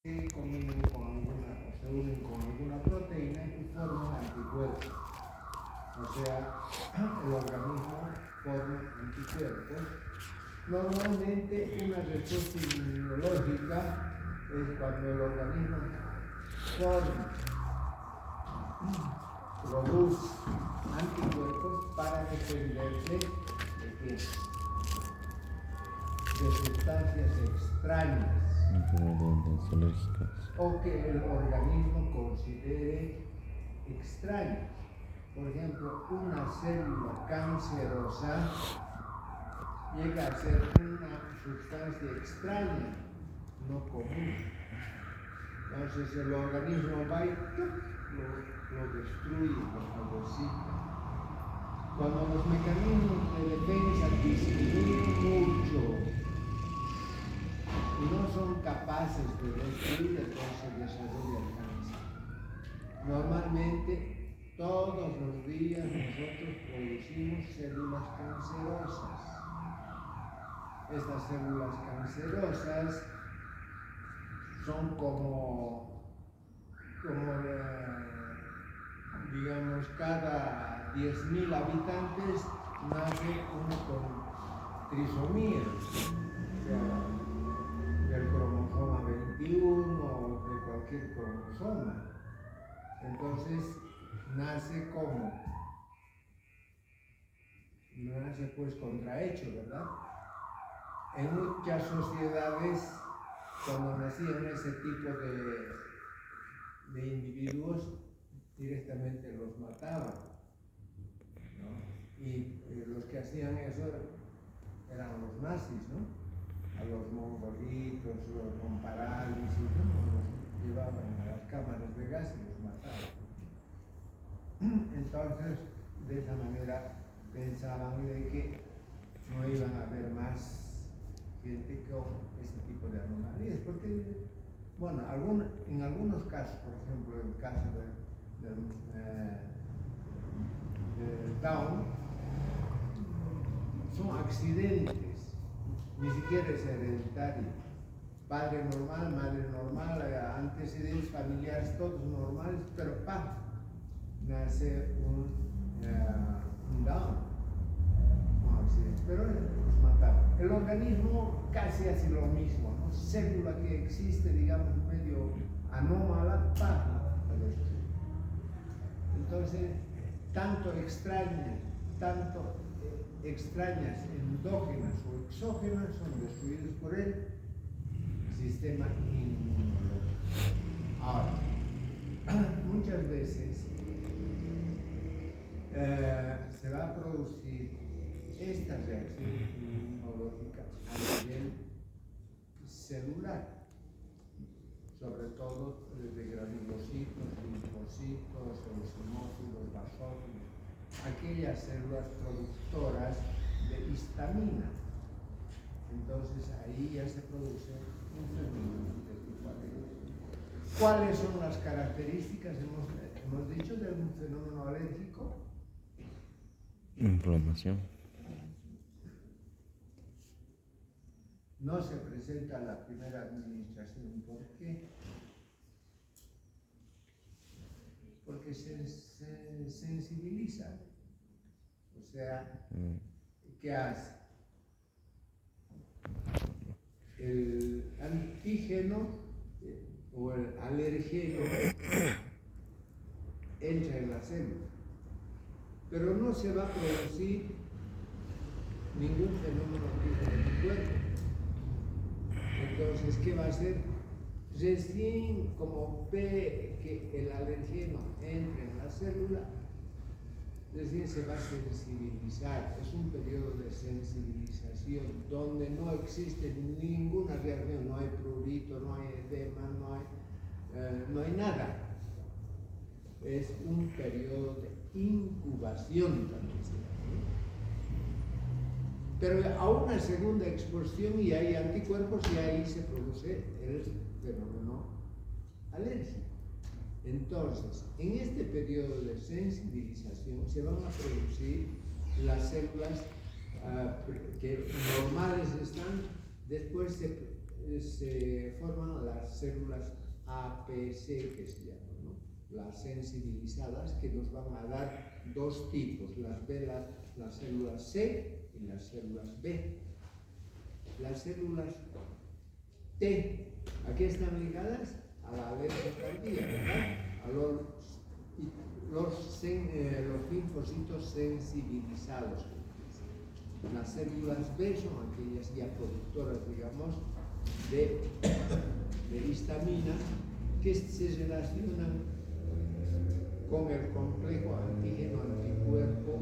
se combinan con alguna, o se unen con alguna proteína y forman anticuerpos. O sea, el organismo forma anticuerpos. Normalmente una respuesta inmunológica es cuando el organismo produce anticuerpos para defenderse de sustancias extrañas o que el organismo considere extrañas. Por ejemplo, una célula cancerosa llega a ser una sustancia extraña, no común. Entonces el organismo va y lo destruye, lo fagocita. Cuando los mecanismos de defensa disminuyen mucho y no son capaces de destruir, entonces se desarrolla el cáncer. Normalmente, todos los días nosotros producimos células cancerosas. Estas células cancerosas son como digamos, cada 10.000 habitantes nace uno con trisomía, o sea, del cromosoma 21 o de cualquier cromosoma. Entonces, nace pues contrahecho, ¿verdad? En muchas sociedades, cuando nacían ese tipo de individuos, directamente los mataban, ¿no? Y los que hacían eso eran los nazis, ¿no? A los mongolitos, los con parálisis, ¿no? Los llevaban a las cámaras de gas y los mataban. Entonces, de esa manera pensaban de que no iban a haber más gente con ese tipo de anomalías, porque, bueno, en algunos casos, por ejemplo, el caso de Down, son accidentes, ni siquiera es hereditario. Padre normal, madre normal, antecedentes familiares todos normales, pero nace un Down, un accidente, pero los mataron. El organismo casi hace lo mismo, ¿no? Célula que existe, digamos, medio anómala, la destruye. Entonces, tanto extrañas endógenas o exógenas son destruidas por el sistema inmunológico. Ahora, muchas veces se va a producir esta reacción inmunológica a nivel celular, sobre todo de granulocitos, linfocitos, eosinófilos, basófilos, aquellas células productoras de histamina. Entonces ahí ya se produce un fenómeno de tipo alérgico. ¿Cuáles son las características, hemos dicho, de un fenómeno alérgico? Inflamación. No se presenta la primera administración. ¿Por qué? Porque se sensibiliza. O sea, ¿qué hace? El antígeno o el alergeno entra en la célula, pero no se va a producir ningún fenómeno en tu cuerpo. Entonces, ¿qué va a hacer? Recién como ve que el alergeno entra en la célula, recién se va a sensibilizar. Es un periodo de sensibilización donde no existe ninguna reacción, no hay prurito, no hay edema, no hay nada. Es un periodo de incubación también se llama. Pero a una segunda exposición y hay anticuerpos y ahí se produce el fenómeno alérgico. Entonces, en este periodo de sensibilización se van a producir las células que normales están, después se forman las células APC que se llaman, ¿no? Las sensibilizadas, que nos van a dar dos tipos, las células C y las células B. Las células T, aquí están ligadas a la alergia tardía, ¿verdad? A los linfocitos sensibilizados. Las células B son aquellas ya productoras, digamos, de histamina, que se relacionan con el complejo antígeno-anticuerpo,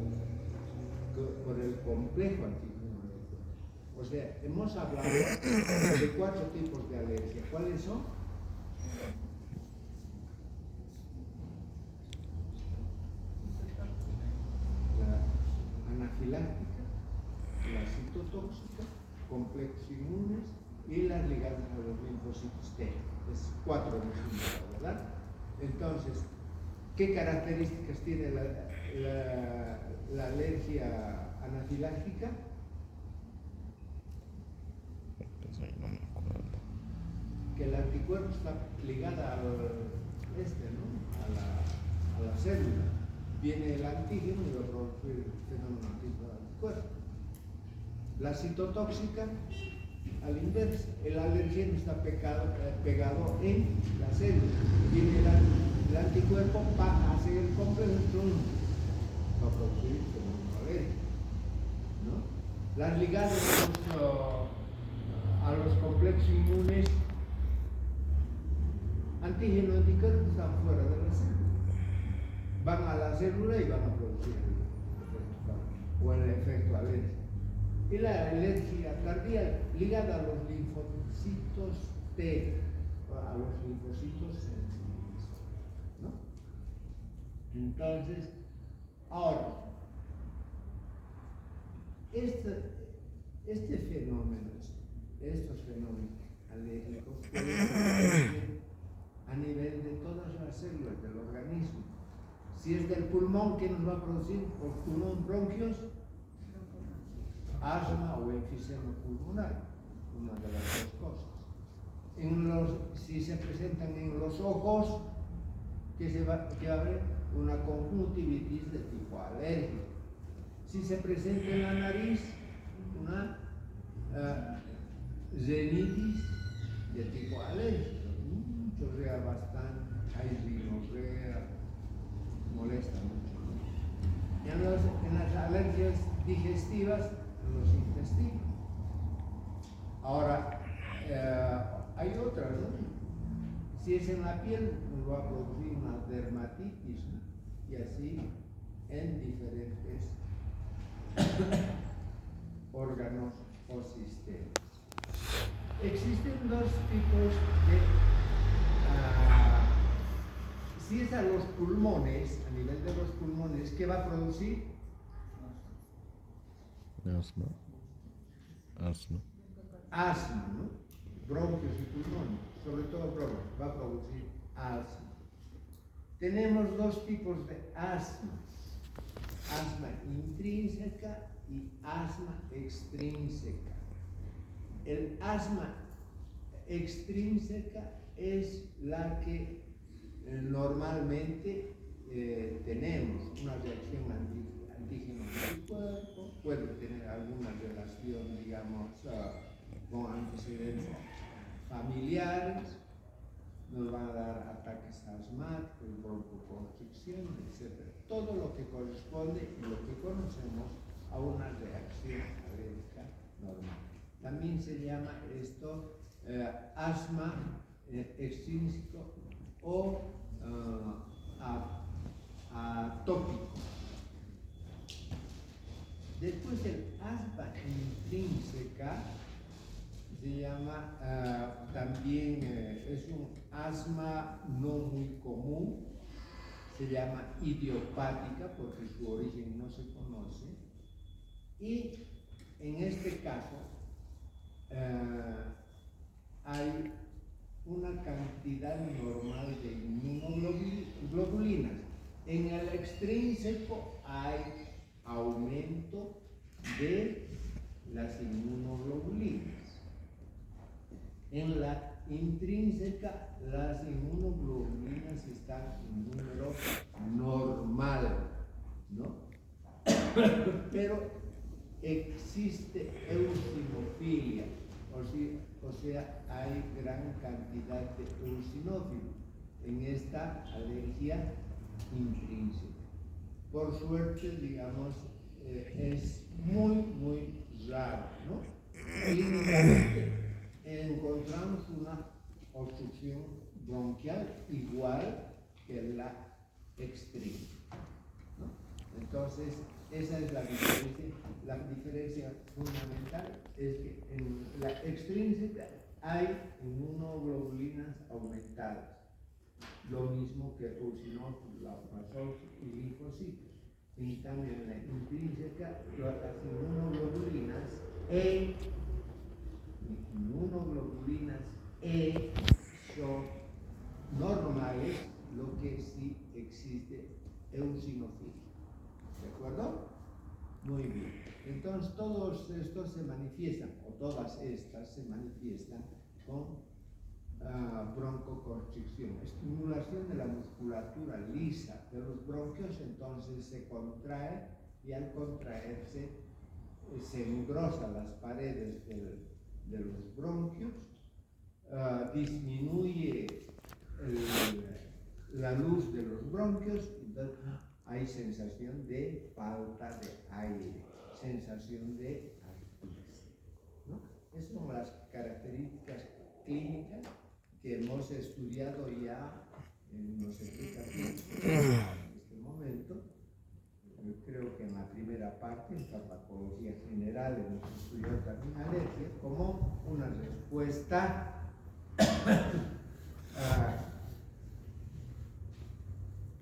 con el complejo antígeno-anticuerpo. O sea, hemos hablado de 4 tipos de alergia. ¿Cuáles son? La anafiláctica, la citotóxica, complejos inmunes y las ligadas a los linfocitos T. Es 4 en general, ¿verdad? Entonces, ¿qué características tiene la alergia anafiláctica? Que el anticuerpo está ligado a la célula. Viene el antígeno y va a producir el fenómeno anticuerpo. La citotóxica, al inverso, el alergeno está pegado en la célula. Viene el anticuerpo, va a hacer el complejo, va a producir el fenómeno alérgico, ¿no? Las ligadas a los complejos inmunes, antígeno y anticuerpo, están fuera de la célula. Van a la célula y van a producir el efecto alérgico. Y la alergia tardía ligada a los linfocitos T, a los linfocitos sensibles, ¿no? Entonces, ahora, este fenómeno, estos fenómenos alérgicos pueden producir a nivel de todas las células del organismo. Si es del pulmón, ¿qué nos va a producir? Por pulmón, bronquios, asma o enfisema pulmonar, una de las dos cosas. Si se presentan en los ojos, que va a haber una conjuntivitis de tipo alérgico. Si se presenta en la nariz, una rinitis de tipo alérgico. Chorrea bastante, hay rinorrea, molesta mucho, ¿no? En las alergias digestivas, en los intestinos. Ahora, hay otras, ¿no? Si es en la piel, nos va a producir una dermatitis, ¿no? Y así en diferentes órganos o sistemas. Existen dos tipos de... si es a los pulmones, a nivel de los pulmones, ¿qué va a producir? Asma. Asma, ¿no? Bronquios y pulmones, sobre todo bronquios, va a producir asma. Tenemos dos tipos de asma: asma intrínseca y asma extrínseca. El asma extrínseca es la que normalmente tenemos una reacción antígeno-anticuerpo, puede tener alguna relación, digamos, con antecedentes familiares, nos van a dar ataques asmáticos, broncoconstricción, etc. Todo lo que corresponde y lo que conocemos a una reacción alérgica normal. También se llama esto asma extrínseco o atópico. Después el asma intrínseca se llama también, es un asma no muy común, se llama idiopática porque su origen no se conoce, y en este caso hay una cantidad normal de inmunoglobulinas. En el extrínseco hay aumento de las inmunoglobulinas. En la intrínseca, las inmunoglobulinas están en número normal, ¿no? Pero existe eosinofilia, o sea, hay gran cantidad de eosinófilos en esta alergia intrínseca. Por suerte, digamos, es muy raro, ¿no? Clínicamente encontramos una obstrucción bronquial igual que la extrínseca, ¿no? Entonces, esa es la diferencia. La diferencia fundamental es que en la extrínseca hay inmunoglobulinas aumentadas, lo mismo que eosinófilos, leucocitos y linfocitos. En cambio, en la intrínseca, las inmunoglobulinas E son normales, lo que sí existe eosinofilia. ¿De acuerdo? Muy bien. Entonces, todos estos se manifiestan, o todas estas se manifiestan con broncoconstricción, estimulación de la musculatura lisa de los bronquios. Entonces se contrae, y al contraerse se engrosan las paredes de los bronquios, disminuye la luz de los bronquios, entonces hay sensación de falta de aire, sensación de asfixia, ¿no? Esas son las características clínicas que hemos estudiado ya en los explicaciones en este momento. Yo creo que en la primera parte, en farmacología general, hemos estudiado también alergia como una respuesta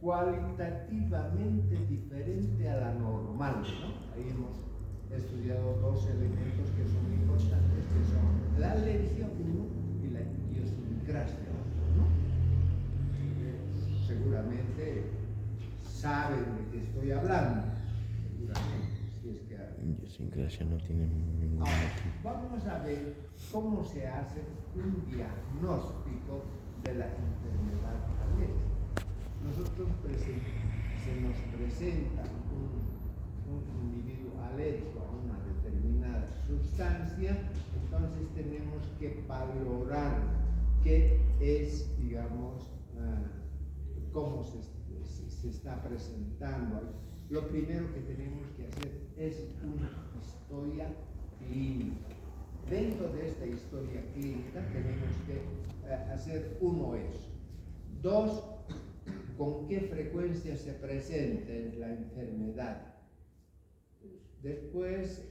cualitativamente diferente a la normal, ¿no? Ahí hemos estudiado dos elementos que son importantes, que son la alergia 1 y la idiosincrasia, ¿no? Seguramente saben de qué estoy hablando, seguramente, si es que Idiosincrasia no tiene ningún motivo. Vamos a ver cómo se hace un diagnóstico de la enfermedad alérgica. Nosotros se nos presenta un individuo alérgico a una determinada sustancia, entonces tenemos que valorar qué es, digamos, cómo se está presentando. Lo primero que tenemos que hacer es una historia clínica. Dentro de esta historia clínica tenemos que hacer uno eso. Dos, con qué frecuencia se presenta la enfermedad. Después,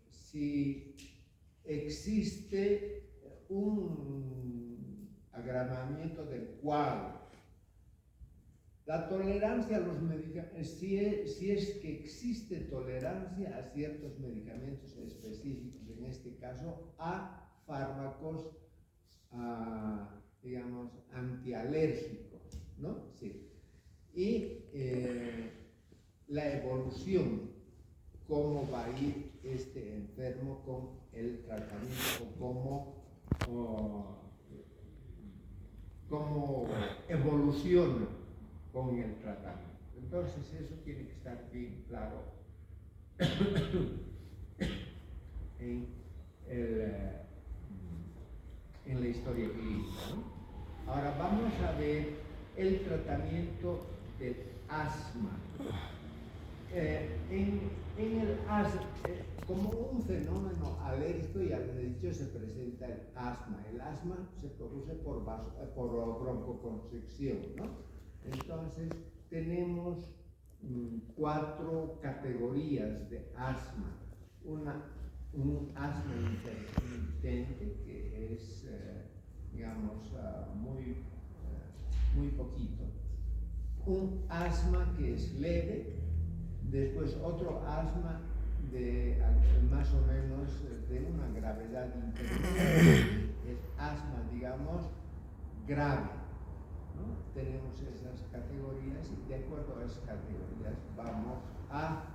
si existe un agravamiento del cuadro. La tolerancia a los medicamentos, si es que existe tolerancia a ciertos medicamentos específicos, en este caso a fármacos, digamos, antialérgicos, ¿no? Sí. Y la evolución, cómo va a ir este enfermo con el tratamiento, cómo evoluciona con el tratamiento. Entonces eso tiene que estar bien claro en la historia clínica, ¿no? Ahora vamos a ver el tratamiento del asma. En el asma, como un fenómeno alérgico, ya les he dicho, se presenta el asma. El asma se produce por broncoconstricción, ¿no? Entonces, tenemos 4 categorías de asma. Un asma intermitente, que es, digamos, muy poquito. Un asma que es leve. Después otro asma de más o menos de una gravedad intermitente. Es asma, digamos, grave, ¿no? Tenemos esas categorías y de acuerdo a esas categorías vamos a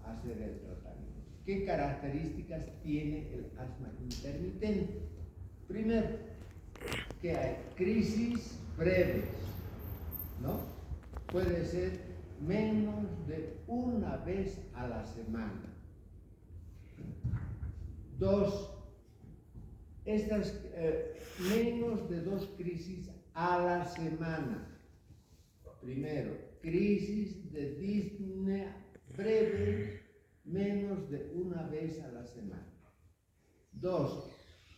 hacer el tratamiento. ¿qué características tiene el asma intermitente? Primero, que hay crisis breves, ¿no? Puede ser menos de una vez a la semana. Dos, estas menos de 2 crisis a la semana. Primero, crisis de disnea breve, menos de una vez a la semana. 2,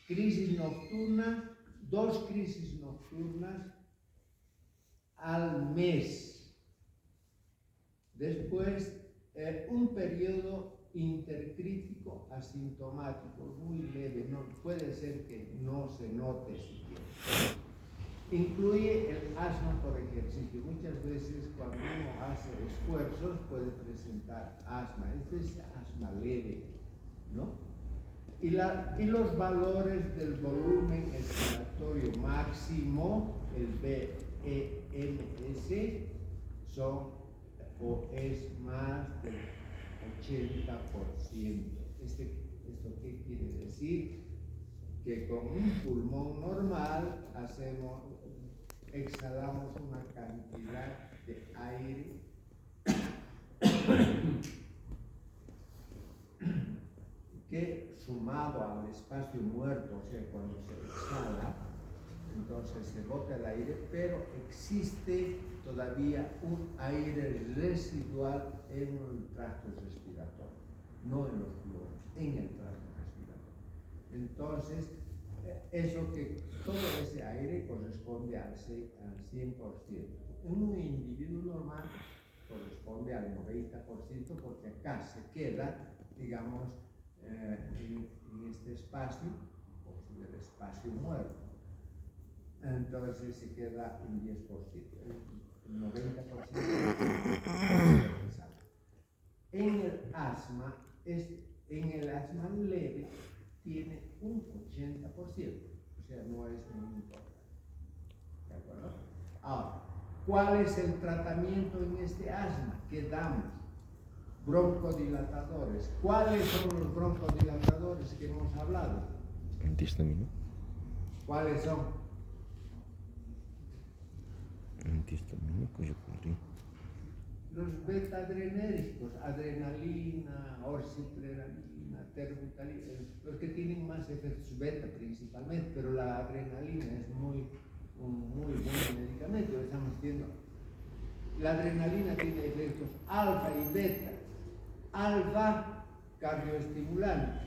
crisis nocturna, 2 crisis nocturnas al mes. Después, un periodo intercrítico asintomático, muy leve, no, puede ser que no se note siquiera. Incluye el asma por ejercicio. Muchas veces cuando uno hace esfuerzos puede presentar asma. Este es asma leve, ¿no? Y los valores del volumen expiratorio máximo, el BEMS, son o es más del 80%. ¿Esto qué quiere decir? Que con un pulmón normal exhalamos una cantidad de aire que, sumado al espacio muerto, o sea, cuando se exhala, entonces se bota el aire, pero existe todavía un aire residual en el tracto respiratorio, no en los pulmones, en el tracto respiratorio. Entonces, todo ese aire corresponde al 100%. En un individuo normal corresponde al 90%, porque acá se queda, digamos, en este espacio, el espacio muerto. Entonces se queda en 10%, el 90% en el asma, en el asma leve tiene un 80%, o sea, no es muy importante. ¿De acuerdo? Ahora, ¿cuál es el tratamiento en este asma que damos? Broncodilatadores. ¿Cuáles son los broncodilatadores que hemos hablado? Antihistamina. ¿Cuáles son? Antihistamina, ¿qué podría? Los beta-adrenérgicos, adrenalina, orsiplenalina, terbutalina, los que tienen más efectos beta principalmente, pero la adrenalina es un muy buen medicamento, estamos viendo. La adrenalina tiene efectos alfa y beta. Alfa, cardioestimulante,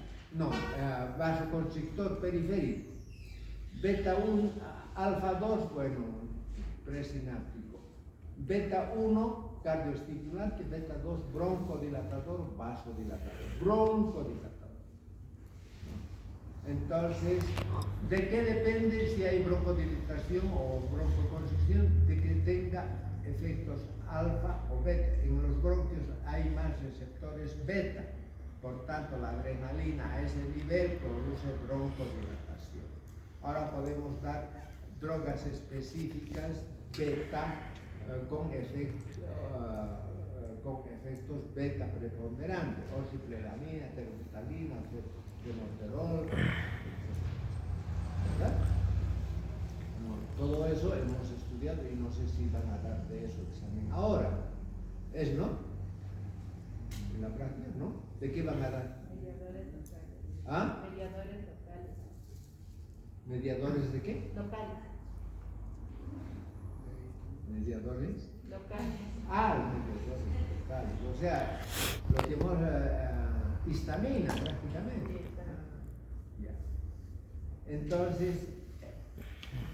vasoconstrictor periférico. Beta 1, alfa 2, bueno, presináptico. Beta 1, cardioestimulante, beta 2, broncodilatador, vasodilatador. Broncodilatador. Entonces, ¿de qué depende si hay broncodilatación o broncoconstricción? De que tenga efectos alfa o beta. En los bronquios hay más receptores beta, por tanto la adrenalina a ese nivel produce broncodilatación. Ahora podemos dar drogas específicas beta con efectos beta preponderantes, orsiplenamina, terbutalina, fenoterol, ¿verdad? Todo eso hemos estudiado y no sé si van a dar de eso examen ahora. ¿No? En la práctica, ¿no? ¿De qué van a dar? Mediadores locales. ¿Ah? Mediadores locales. ¿Mediadores de qué? Locales. ¿Mediadores? Locales. Mediadores locales. O sea, lo que hemos histamina prácticamente. Ya. Entonces,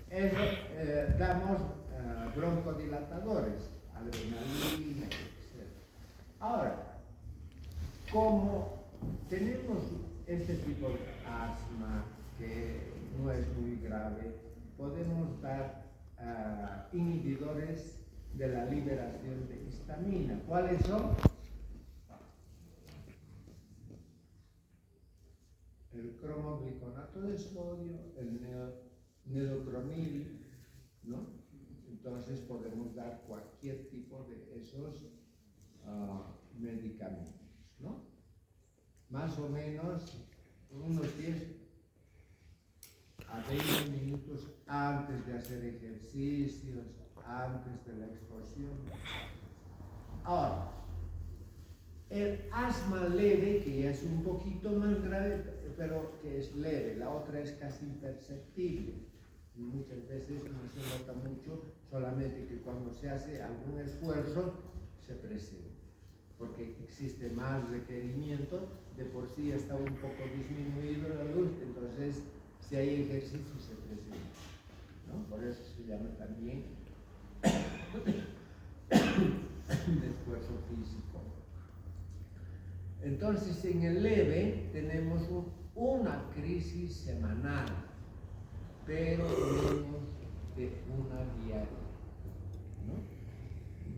eso, damos broncodilatadores, adrenalina, etc. Ahora, como tenemos este tipo de asma que no es muy grave, podemos dar inhibidores de la liberación de histamina. ¿Cuáles son? El cromogliconato de sodio, el neocromil, ¿no? Entonces podemos dar cualquier tipo de esos medicamentos, ¿no? más o menos unos 10 a 20 minutos antes de hacer ejercicios, antes de la exposición. Ahora, el asma leve, que ya es un poquito más grave, pero que es leve, la otra es casi imperceptible. Y muchas veces no se nota mucho, solamente que cuando se hace algún esfuerzo se presenta, porque existe más requerimiento, de por sí está un poco disminuido la luz, entonces si hay ejercicio se presenta, ¿no? Por eso se llama también de esfuerzo físico. Entonces en el leve tenemos una crisis semanal, pero menos de una diaria, ¿no?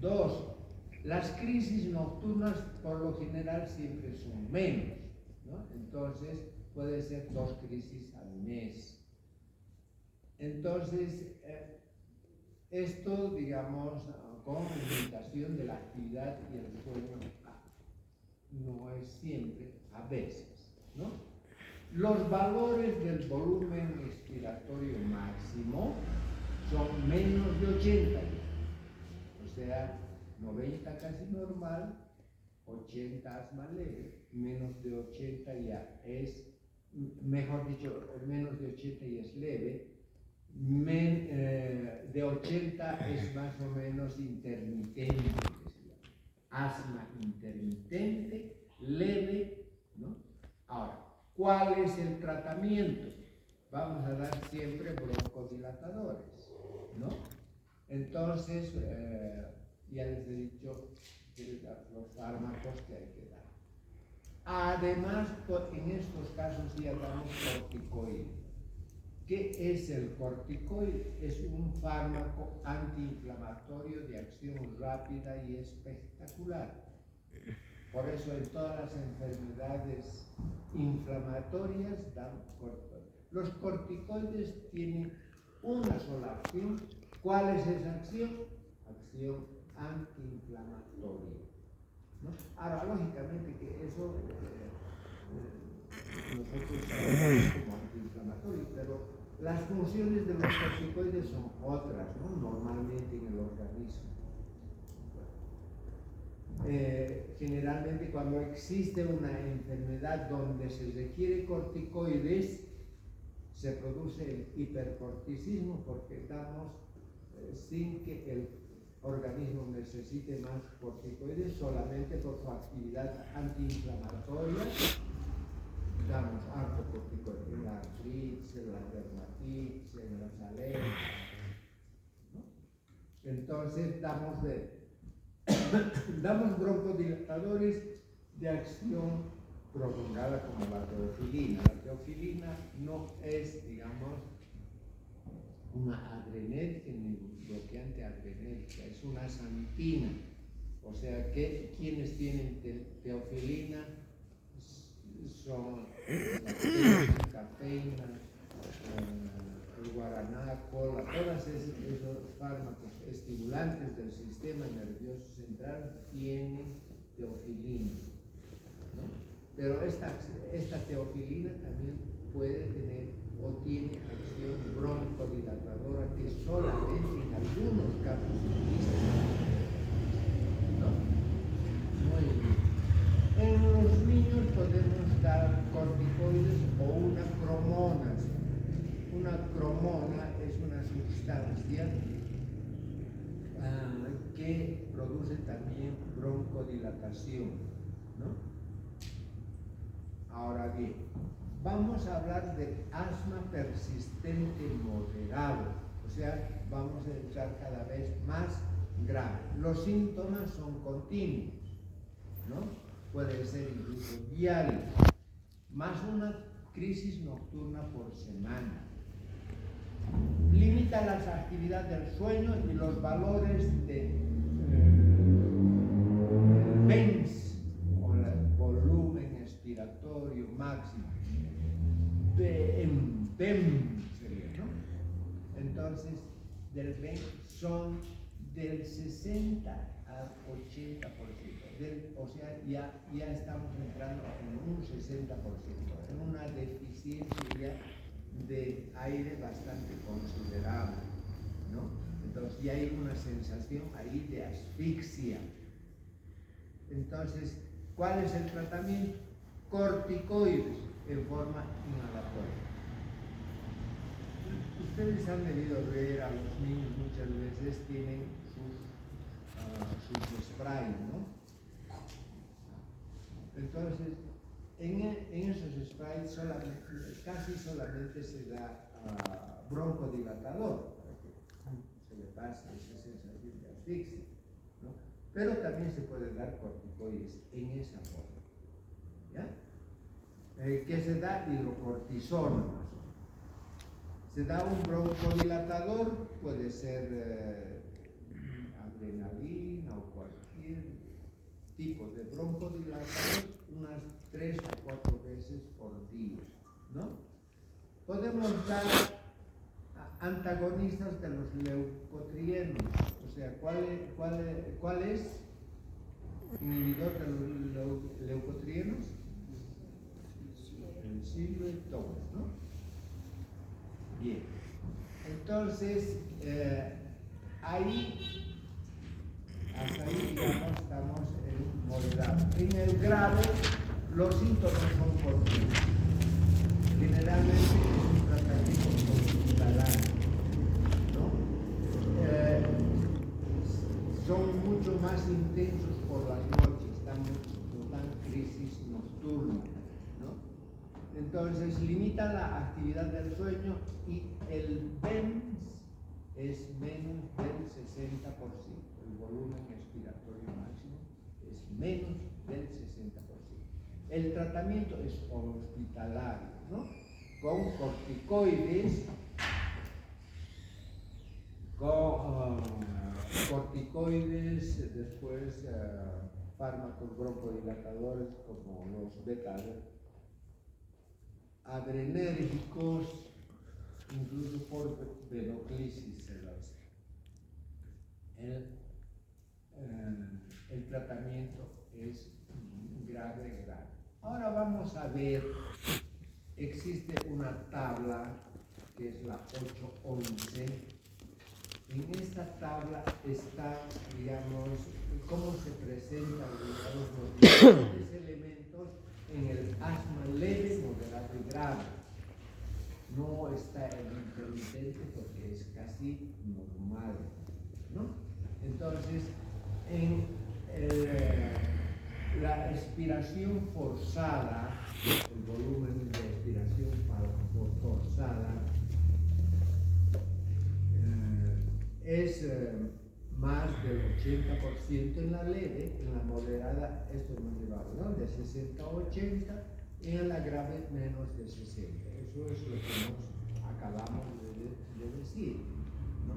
2. Las crisis nocturnas por lo general siempre son menos, ¿no? Entonces puede ser 2 crisis al mes. Entonces esto, digamos, con limitación de la actividad y el sueño, no es siempre, a veces, ¿no? Los valores del volumen expiratorio máximo son menos de 80, o sea, 90 casi normal, 80 asma leve, menos de 80 ya es, mejor dicho, menos de 80 ya es leve, de 80 es más o menos intermitente, que se llama. Asma intermitente, leve, ¿no? Ahora, ¿cuál es el tratamiento? Vamos a dar siempre broncodilatadores, ¿no? Entonces, ya les he dicho los fármacos que hay que dar. Además, en estos casos ya damos corticoide. ¿Qué es el corticoide? Es un fármaco antiinflamatorio de acción rápida y espectacular. Por eso en todas las enfermedades inflamatorias dan corticoides. Los corticoides tienen una sola acción. ¿Cuál es esa acción? Acción antiinflamatoria, ¿no? Ahora, lógicamente que eso nosotros sabemos como antiinflamatorio, pero las funciones de los corticoides son otras, ¿no? Normalmente en el organismo. Generalmente cuando existe una enfermedad donde se requiere corticoides, se produce el hipercorticismo porque damos sin que el organismo necesite más corticoides, solamente por su actividad antiinflamatoria. Damos harto corticoides en la artritis, en la dermatitis, en las alergias, ¿no? Entonces damos broncodilatadores de acción prolongada como la teofilina. La teofilina no es, digamos, una adrenérgica ni bloqueante adrenérgica, es una xantina. O sea que quienes tienen teofilina son la cafeína, el guaraná, cola, todos esos fármacos estimulantes del sistema nervioso central tienen teofilina, ¿no? Pero esta teofilina también puede tener o tiene acción broncodilatadora que solamente en algunos casos se utiliza, ¿no? Muy bien. En los niños podemos dar corticoides o una cromona. Una cromona es una sustancia que produce también broncodilatación, ¿no? Ahora bien, vamos a hablar de asma persistente moderado, o sea, vamos a entrar cada vez más grave. Los síntomas son continuos, ¿no? Puede ser incluso diario, más una crisis nocturna por semana. Limita las actividades del sueño y los valores de BENS, o el volumen expiratorio máximo. BEM sería, ¿no? Entonces, del BEM son del 60 al 80%. O sea, ya estamos entrando en un 60%, en una deficiencia de aire bastante considerable, ¿no? Entonces ya hay una sensación ahí de asfixia. Entonces, ¿cuál es el tratamiento? Corticoides en forma inhalatoria. Ustedes han debido ver a los niños muchas veces tienen sus sprays, ¿no? Entonces, en esos sprays casi solamente se da broncodilatador para que se le pase esa sensación de asfixia, ¿no? Pero también se puede dar corticoides en esa forma, ¿ya? ¿Qué se da? Hidrocortisona. Se da un broncodilatador, puede ser adrenalina o cualquier tipo de broncodilatador, unas 3 o 4 veces por día, ¿no? Podemos dar antagonistas de los leucotrienos, o sea, ¿cuál es inhibidor de los leucotrienos? El silvetones, ¿no? Bien, entonces hasta ahí digamos estamos en moderado. En el grave los síntomas son continuos. Generalmente es un tratamiento hospitalario, ¿no? Son mucho más intensos por las noches, nos dan crisis nocturnas, ¿no? Entonces limita la actividad del sueño y el BEMS es menos del 60%. El volumen expiratorio máximo es menos del 60%. El tratamiento es hospitalario, ¿no? Con corticoides, después fármacos broncodilatadores como los beta adrenérgicos, incluso por venoclisis se lo hace. El tratamiento es grave. Ahora vamos a ver, existe una tabla que es la 811. En esta tabla está, digamos, cómo se presentan, digamos, los diferentes elementos en el asma leve, moderado y grave. No está el intermitente porque es casi normal, ¿no? Entonces, en la expiración forzada, el volumen de expiración forzada es más del 80% en la leve, en la moderada esto es más elevado, ¿no? De 60 a 80, y en la grave menos de 60. Eso es lo que acabamos de decir, ¿no?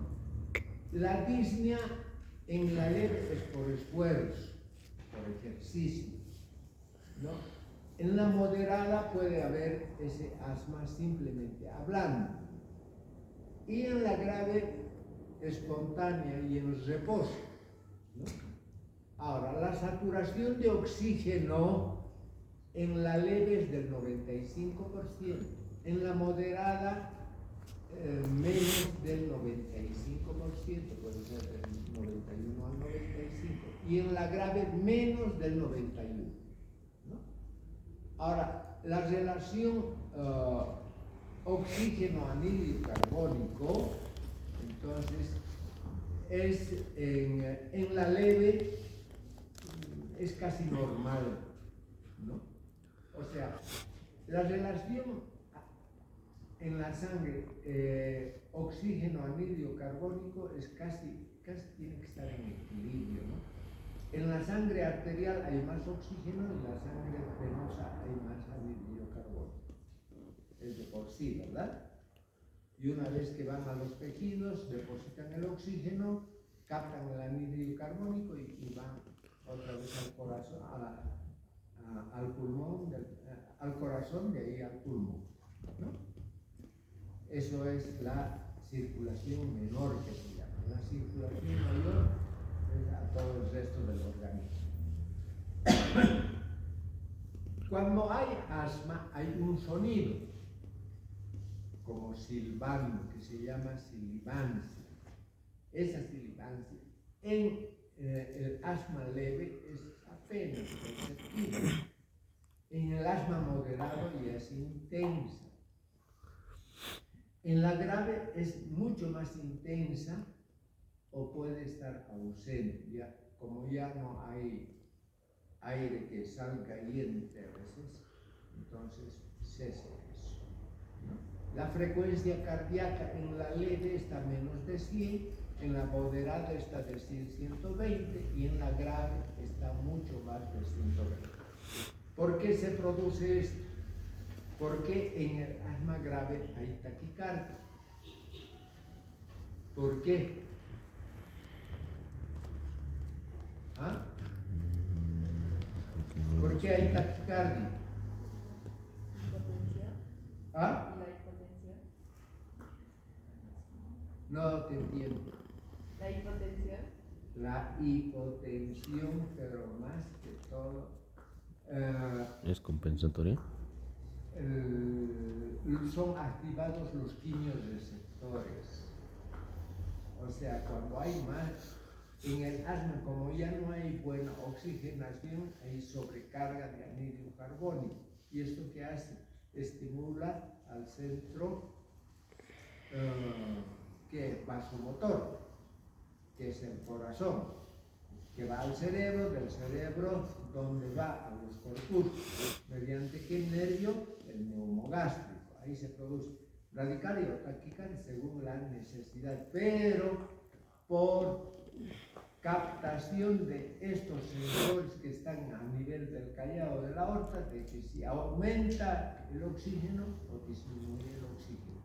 La disnea en la leve es por esfuerzo, por ejercicio, ¿no? En la moderada puede haber ese asma simplemente hablando, y en la grave espontánea y en reposo, ¿no? Ahora, la saturación de oxígeno en la leve es del 95%, en la moderada menos del 95%, puede ser del 91 al 95%, y en la grave menos del 91%, ¿no? Ahora, la relación oxígeno anhídrido carbónico, entonces, es en la leve es casi normal, ¿no? O sea, la relación en la sangre oxígeno anhídrido carbónico es casi tiene que estar en equilibrio, ¿no? En la sangre arterial hay más oxígeno, en la sangre venosa hay más anhídrido carbónico. Es de por sí, ¿verdad? Y una vez que van a los tejidos, depositan el oxígeno, captan el anhídrido carbónico y van otra vez al corazón, al pulmón, al corazón, de ahí al pulmón, ¿no? Eso es la circulación menor que se llama. La circulación mayor a todo el resto del organismo. Cuando hay asma hay un sonido, como silbando, que se llama silibancia. Esa silibancia en el asma leve es apenas perceptible. En el asma moderado ya es intensa. En la grave es mucho más intensa o puede estar ausente, ya, como ya no hay aire que salga y entre a veces, entonces cesa eso, ¿no? La frecuencia cardíaca en la leve está menos de 100, en la moderada está de 100, 120 y en la grave está mucho más de 120. ¿Por qué se produce esto? Porque en el asma grave hay taquicardia. ¿Por qué? ¿Ah? ¿Por qué hay taquicardia? ¿Hipotensión? ¿Ah? ¿La hipotensión? No te entiendo. ¿La hipotensión? La hipotensión, pero más que todo, ¿Es compensatoria? son activados los quimiorreceptores. O sea, cuando hay más, en el asma, como ya no hay buena oxigenación, hay sobrecarga de anhídrido carbónico. ¿Y esto qué hace? Estimula al centro que vasomotor, que es el corazón, que va al cerebro, del cerebro donde va a los corpúsculos, mediante qué nervio, el neumogástrico. Ahí se produce bradicardia o taquicardia según la necesidad, pero por captación de estos sensores que están a nivel del callado de la aorta, de que si aumenta el oxígeno o disminuye el oxígeno,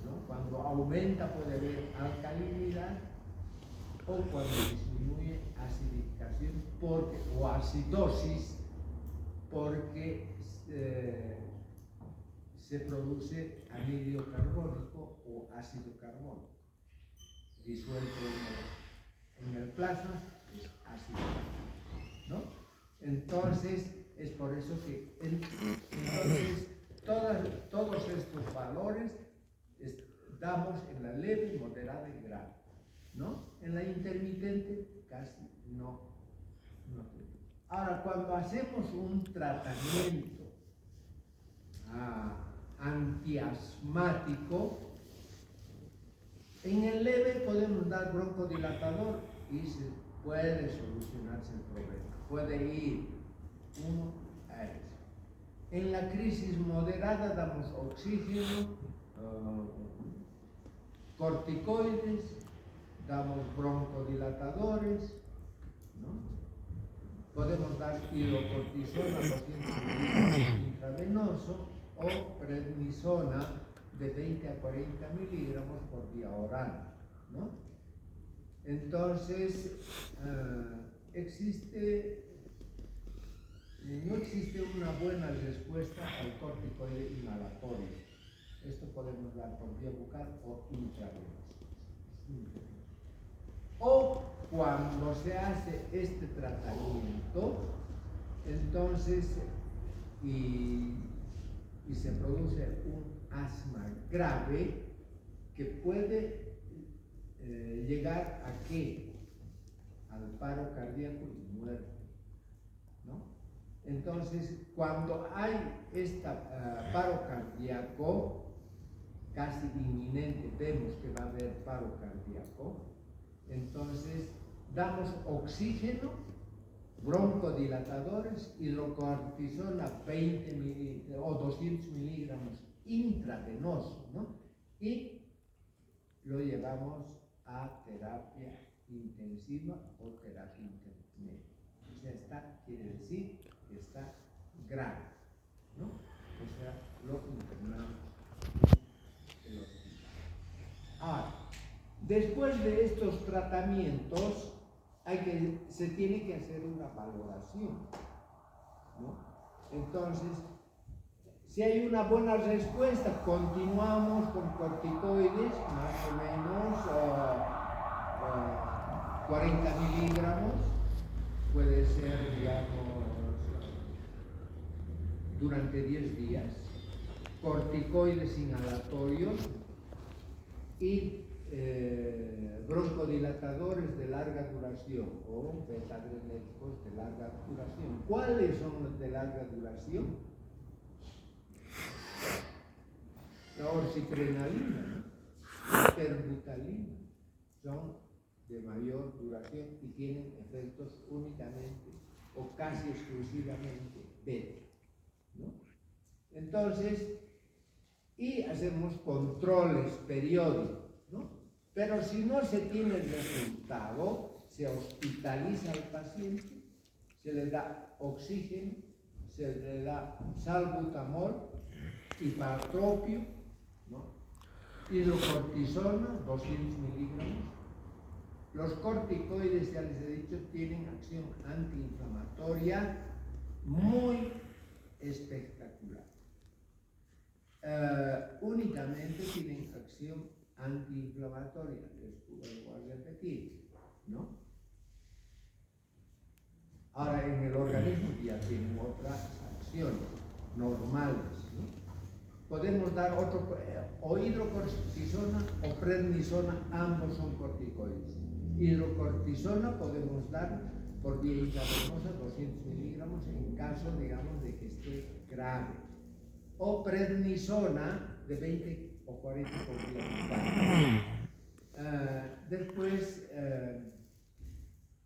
¿no? Cuando aumenta puede haber alcalinidad o cuando disminuye acidificación o acidosis, porque se produce anhídrido carbónico o ácido carbónico disuelto en el plasma, es ácido carbónico, ¿no? Entonces es por eso que entonces todos estos valores damos en la leve, moderada y grave, ¿no? En la intermitente casi no. Ahora, cuando hacemos un tratamiento antiasmático, en el leve podemos dar broncodilatador y se puede solucionarse el problema. Puede ir uno a eso. En la crisis moderada damos oxígeno, corticoides, damos broncodilatadores, ¿no? Podemos dar hidrocortisona 200 miligramos intravenoso o prednisona de 20 a 40 miligramos por vía oral, ¿no? Entonces, no existe una buena respuesta al corticoide inhalatorio. Esto podemos dar por vía bucal o intravenoso. O cuando se hace este tratamiento, entonces, y se produce un asma grave que puede llegar a qué? Al paro cardíaco y muerte, ¿no? Entonces, cuando hay este paro cardíaco casi inminente, vemos que va a haber paro cardíaco, entonces damos oxígeno, broncodilatadores, hidrocortisona 20 o 200 miligramos intravenoso, ¿no? Y lo llevamos a terapia intensiva o terapia intermedia. O sea, quiere decir que está grave, ¿no? O sea, lo internamos en el hospital. Ahora, después de estos tratamientos, se tiene que hacer una valoración, ¿no? Entonces, si hay una buena respuesta, continuamos con corticoides, más o menos 40 miligramos puede ser, digamos, durante 10 días, corticoides inhalatorios y broncodilatadores de larga duración o beta-adrenérgicos de larga duración. ¿Cuáles son los de larga duración? La orciprenalina, la terbutalina, son de mayor duración y tienen efectos únicamente o casi exclusivamente beta, ¿no? Entonces, y hacemos controles periódicos, ¿no? Pero si no se tiene el resultado, se hospitaliza al paciente, se le da oxígeno, se le da salbutamol, hipertropio, ¿no? Hidrocortisona, 200 miligramos. Los corticoides, ya les he dicho, tienen acción antiinflamatoria muy espectacular. Únicamente tienen acción antiinflamatoria, les vuelvo a repetir, ¿no? Ahora en el organismo ya tienen otras acciones normales, ¿no? Podemos dar otro, o hidrocortisona o prednisona, ambos son corticoides. Hidrocortisona podemos dar por vía intravenosa 200 miligramos en caso, digamos, de que esté grave. O prednisona de 20 o 40 por vía. Después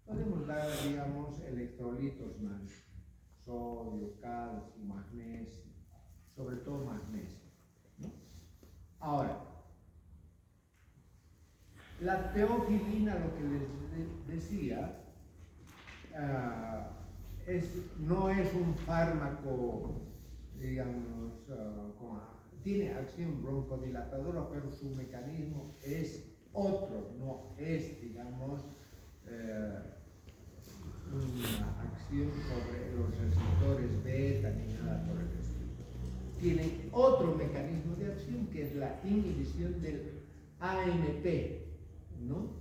podemos dar, digamos, electrolitos más, sodio, calcio, magnesio, sobre todo magnesio, ¿no? Ahora, la teofilina, lo que les decía, no es un fármaco, digamos, tiene acción broncodilatadora, pero su mecanismo es otro, no es, digamos, una acción sobre los receptores beta ni nada por el estilo. Tiene otro mecanismo de acción que es la inhibición del ANP, ¿no?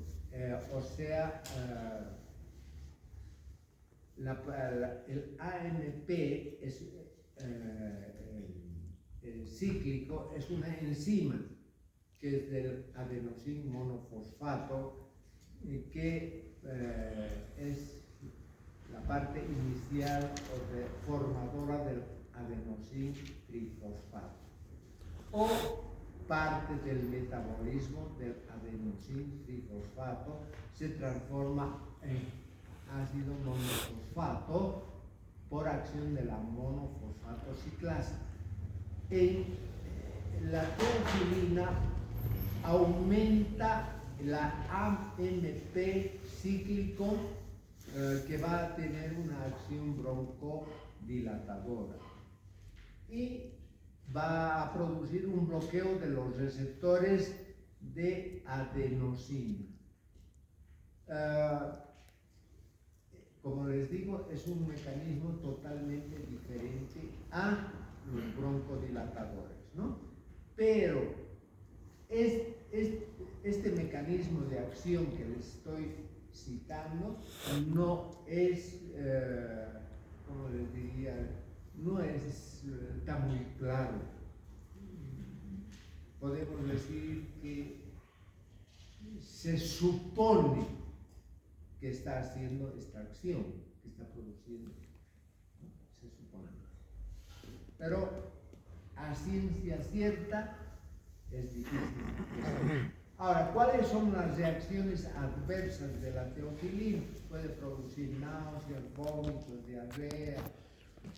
O sea, el ANP es el cíclico, es una enzima que es del adenosín monofosfato, que es la parte inicial o formadora del adenosín trifosfato, o parte del metabolismo del adenosín trifosfato se transforma en ácido monofosfato por acción de la monofosfato ciclasa. La teofilina aumenta la AMP cíclico que va a tener una acción broncodilatadora y va a producir un bloqueo de los receptores de adenosina. Como les digo, es un mecanismo totalmente diferente a los broncodilatadores, ¿no? Pero este mecanismo de acción que les estoy citando no es, ¿cómo les diría? No está muy claro. Podemos decir que se supone que está haciendo esta acción, que está produciendo, ¿no? Se supone. Pero a ciencia cierta es difícil decir. Ahora, ¿cuáles son las reacciones adversas de la teofilina? Puede producir náuseas, vómitos, diarrea,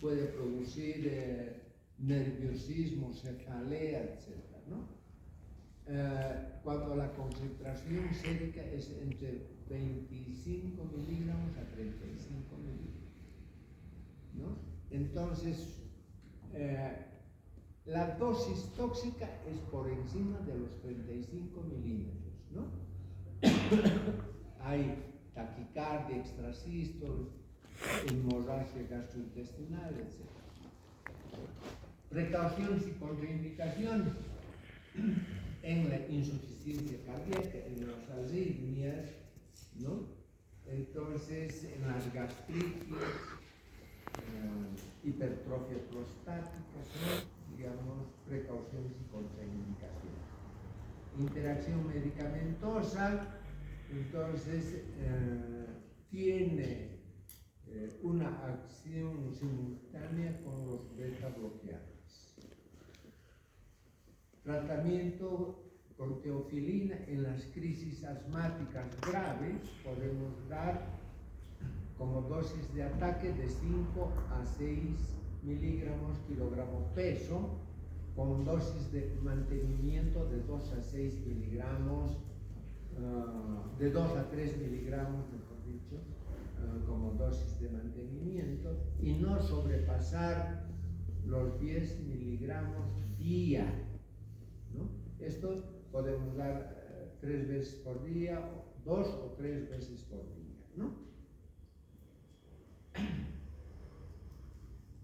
puede producir nerviosismo, cefalea, etc., ¿no? Cuando la concentración sérica es entre 25 miligramos a 35 miligramos, ¿no? Entonces, la dosis tóxica es por encima de los 35 milímetros, ¿no? Hay taquicardia, extrasístole, hemorragia gastrointestinal, etc. Precauciones y contraindicaciones en la insuficiencia cardíaca, en las arritmias, ¿no? Entonces, en las gastritis, hipertrofia prostática, son, digamos, precauciones y contraindicaciones. Interacción medicamentosa, entonces, tiene una acción simultánea con los beta bloqueadores. Tratamiento con teofilina en las crisis asmáticas graves podemos dar como dosis de ataque de 5 a 6 miligramos kilogramo peso, con dosis de mantenimiento de 2 a 6 miligramos, de 2 a 3 miligramos, mejor dicho, como dosis de mantenimiento, y no sobrepasar los 10 miligramos día, ¿no? Esto podemos dar 3 veces por día, 2 o 3 veces por día, ¿no?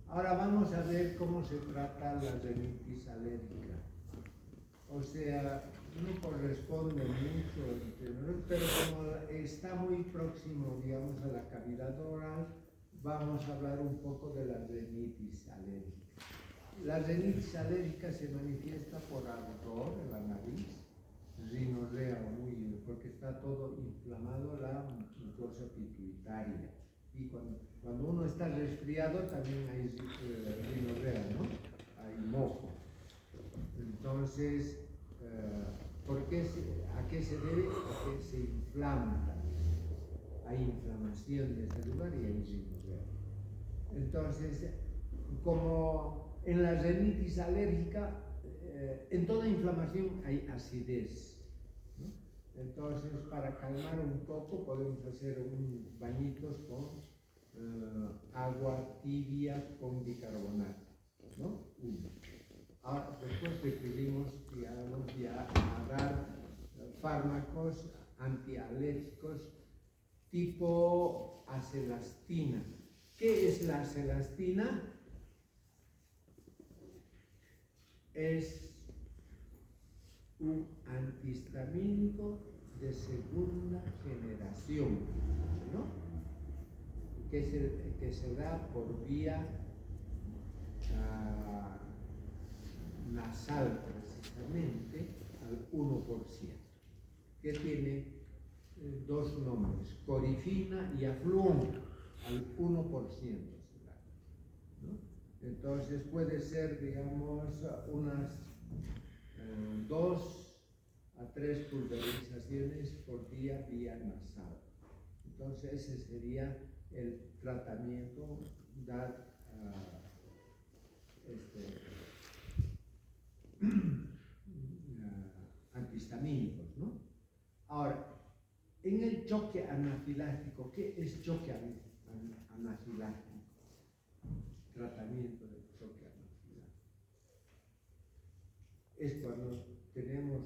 Ahora vamos a ver cómo se trata la rinitis alérgica. O sea, no corresponde mucho el tema, pero como está muy próximo, digamos, a la cavidad oral, vamos a hablar un poco de la rinitis alérgica. La rinitis alérgica se manifiesta por ardor en la nariz, rinorrea muy, porque está todo inflamado la mucosa pituitaria. Y cuando uno está resfriado también hay rinorrea, ¿no? Hay moco. Entonces, ¿a qué se debe? A que se inflama también. Hay inflamación de ese lugar y hay rinorrea. Entonces, como en la rinitis alérgica, en toda inflamación hay acidez, ¿no? Entonces, para calmar un poco, podemos hacer un bañitos con agua tibia con bicarbonato, ¿no? Ahora, después preferimos, digamos, ya a dar fármacos antialérgicos tipo acelastina. ¿Qué es la acelastina? Es un antihistamínico de segunda generación, ¿no? Que se da por vía nasal, precisamente, al 1%, que tiene dos nombres, corifina y afluón, al 1% se da, ¿no? Entonces puede ser, digamos, unas 2 a 3 pulverizaciones por día vía nasal. Entonces ese sería el tratamiento dar antihistamínicos, ¿no? Ahora, en el choque anafiláctico, ¿qué es choque anafiláctico? Tratamiento del choque anafiláctico. Es cuando tenemos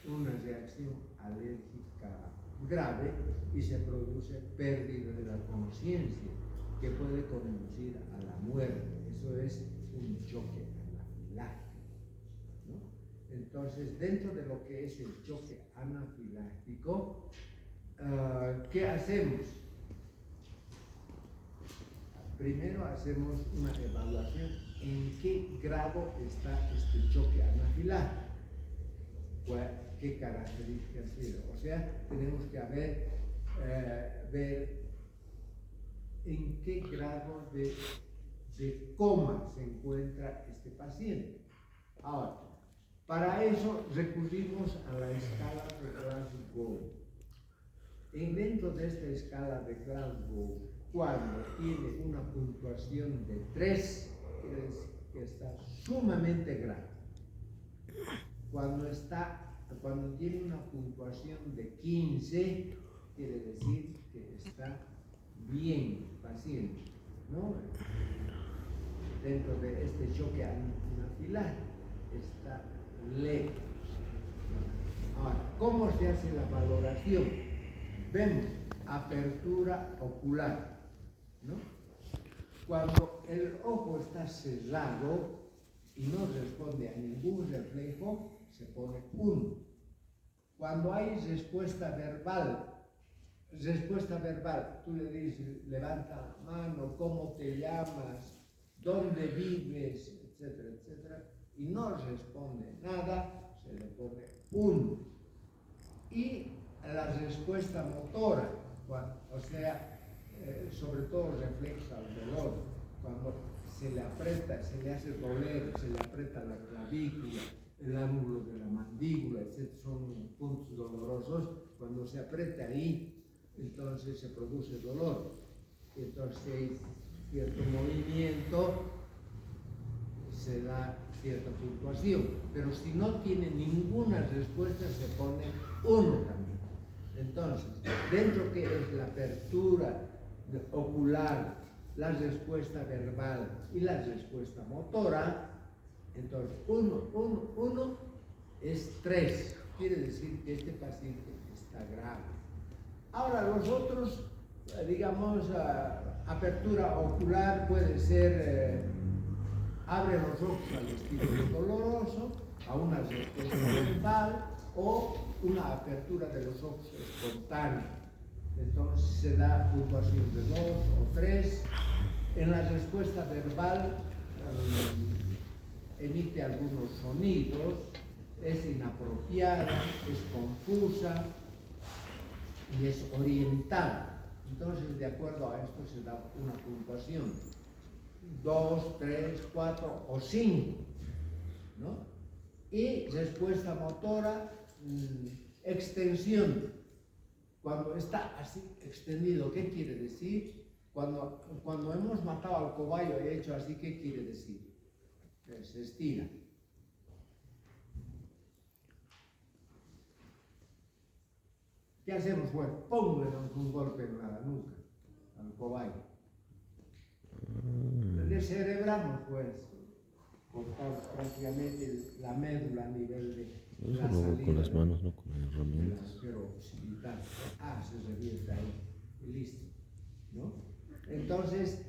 una reacción alérgica grave y se produce pérdida de la conciencia que puede conducir a la muerte. Eso es un choque anafiláctico, ¿no? Entonces, dentro de lo que es el choque anafiláctico, ¿qué hacemos? Primero hacemos una evaluación en qué grado está este choque anafiláctico. ¿Qué características tiene? O sea, tenemos que ver en qué grado de coma se encuentra este paciente. Ahora, para eso recurrimos a la escala de Glasgow. Dentro de esta escala de Glasgow, cuando tiene una puntuación de 3, quiere decir que está sumamente grave. Cuando tiene una puntuación de 15, quiere decir que está bien paciente, ¿no? Dentro de este choque anafiláctico está leve. Ahora, ¿cómo se hace la valoración? Vemos apertura ocular, ¿no? Cuando el ojo está cerrado y no responde a ningún reflejo, se pone 1. Cuando hay respuesta verbal respuesta verbal, tú le dices, levanta la mano, cómo te llamas, dónde vives, etcétera, etcétera, y no responde nada, se le pone 1. Y la respuesta motora, o sea, sobre todo refleja el dolor, cuando se le aprieta, se le hace doler, se le aprieta la clavícula, el ángulo de la mandíbula, etc. Son puntos dolorosos. Cuando se aprieta ahí, entonces se produce dolor. Entonces hay cierto movimiento, se da cierta puntuación. Pero si no tiene ninguna respuesta, se pone 1 también. Entonces, dentro que es la apertura ocular, la respuesta verbal y la respuesta motora, entonces 1 es 3. Quiere decir que este paciente está grave. Ahora los otros, digamos, apertura ocular puede ser abre los ojos al estímulo doloroso, a una respuesta verbal o una apertura de los ojos espontánea. Entonces se da puntuación de 2 o 3. En la respuesta verbal emite algunos sonidos, es inapropiada, es confusa y es orientada. Entonces, de acuerdo a esto se da una puntuación: 2, 3, 4 o 5, ¿no? Y respuesta motora, extensión. Cuando está así extendido, ¿qué quiere decir? Cuando hemos matado al cobayo y hecho así, ¿qué quiere decir? Que se estira. ¿Qué hacemos? Pues ¡pum! Le damos un golpe en la nuca al cobayo. Le descerebramos, pues, cortamos prácticamente la médula a nivel de Eso la lo hago salida con las manos, no con del herramientas. agujero occipital. Se revienta ahí y listo, ¿no? Entonces,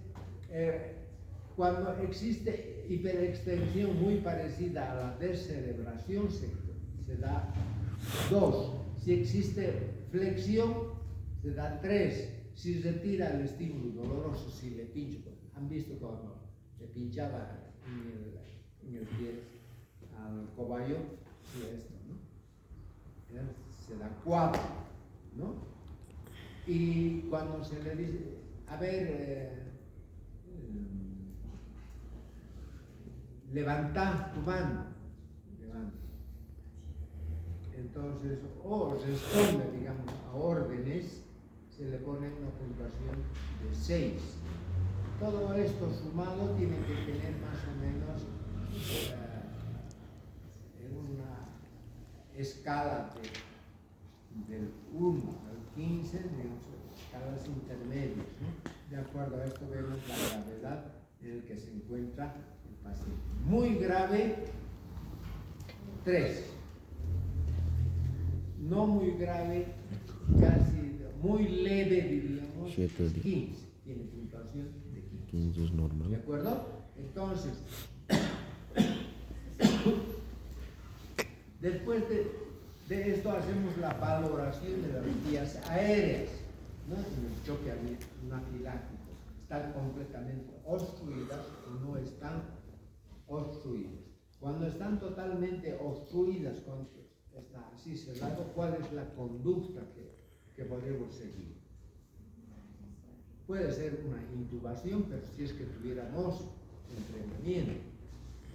cuando existe hiperextensión muy parecida a la descerebración, se da 2. Si existe flexión, se da 3. Si retira el estímulo doloroso, si le pincho, han visto cuando le pinchaba en el pie al cobayo, sí, esto, ¿no? Se da 4, ¿no? Y cuando se le dice, a ver, levanta tu mano, levanta. Entonces, o responde, digamos, a órdenes, se le pone una puntuación de 6. Todo esto sumado tiene que tener más o menos una escala del 1 al 15, digamos, escalas intermedias, ¿no? De acuerdo a esto vemos la gravedad en la que se encuentra el paciente. Muy grave, 3. No muy grave, casi muy leve, diríamos, 15. Tiene puntuación de 15. 15 es normal. ¿De acuerdo? Entonces, después de esto hacemos la valoración de las vías aéreas, ¿no? En el choque anafiláctico. ¿Están completamente obstruidas o no están obstruidas? Cuando están totalmente obstruidas, cuando está así cerrado, ¿cuál es la conducta que podemos seguir? Puede ser una intubación, pero si es que tuviéramos entrenamiento,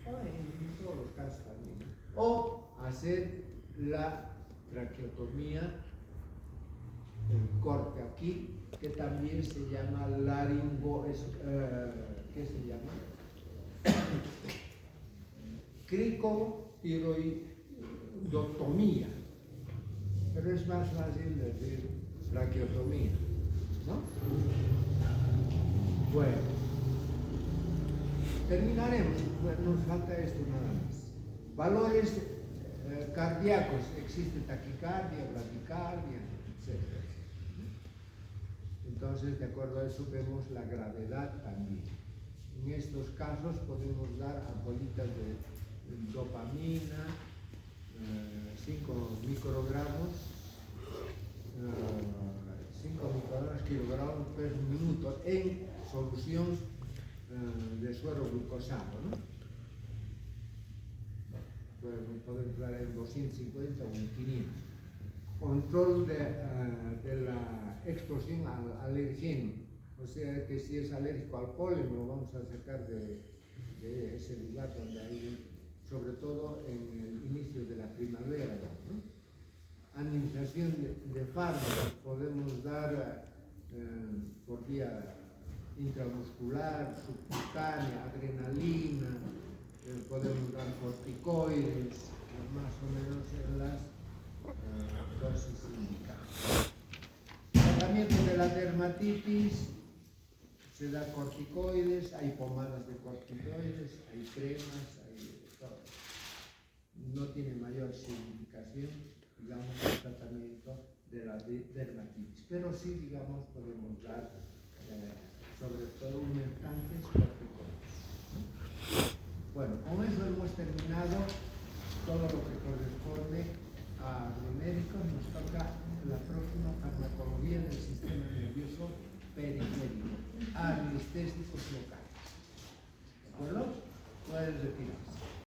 o en todos los casos también, o hacer la traqueotomía, el corte aquí, que también se llama laringo, ¿qué se llama? Cricotiroidotomía, pero es más fácil decir traqueotomía, ¿no? Bueno, terminaremos, nos falta esto nada más. Valores cardíacos, existe taquicardia, bradicardia, etc. Entonces, de acuerdo a eso, vemos la gravedad también. En estos casos podemos dar ampollitas de dopamina, 5 microgramos, 5 kilogramos por minuto en solución de suero glucosado, ¿no? Pues puede entrar en 250 o en 500. Control de la exposición al alergeno, o sea que si es alérgico al polen lo vamos a sacar de ese lugar donde hay, sobre todo en el inicio de la primavera, ¿no? Administración de fármacos podemos dar por vía intramuscular, subcutánea, adrenalina, podemos dar corticoides, más o menos en las dosis indicadas. Tratamiento de la dermatitis, se da corticoides, hay pomadas de corticoides, hay cremas, hay todo. No tiene mayor significación, digamos, el tratamiento de la dermatitis, pero sí, digamos, podemos dar sobre todo humectantes corticoides. Bueno, con eso hemos terminado todo lo que corresponde a los médicos. Nos toca la próxima farmacología del sistema nervioso periférico, anestésicos locales. ¿De acuerdo? Pueden retirarse.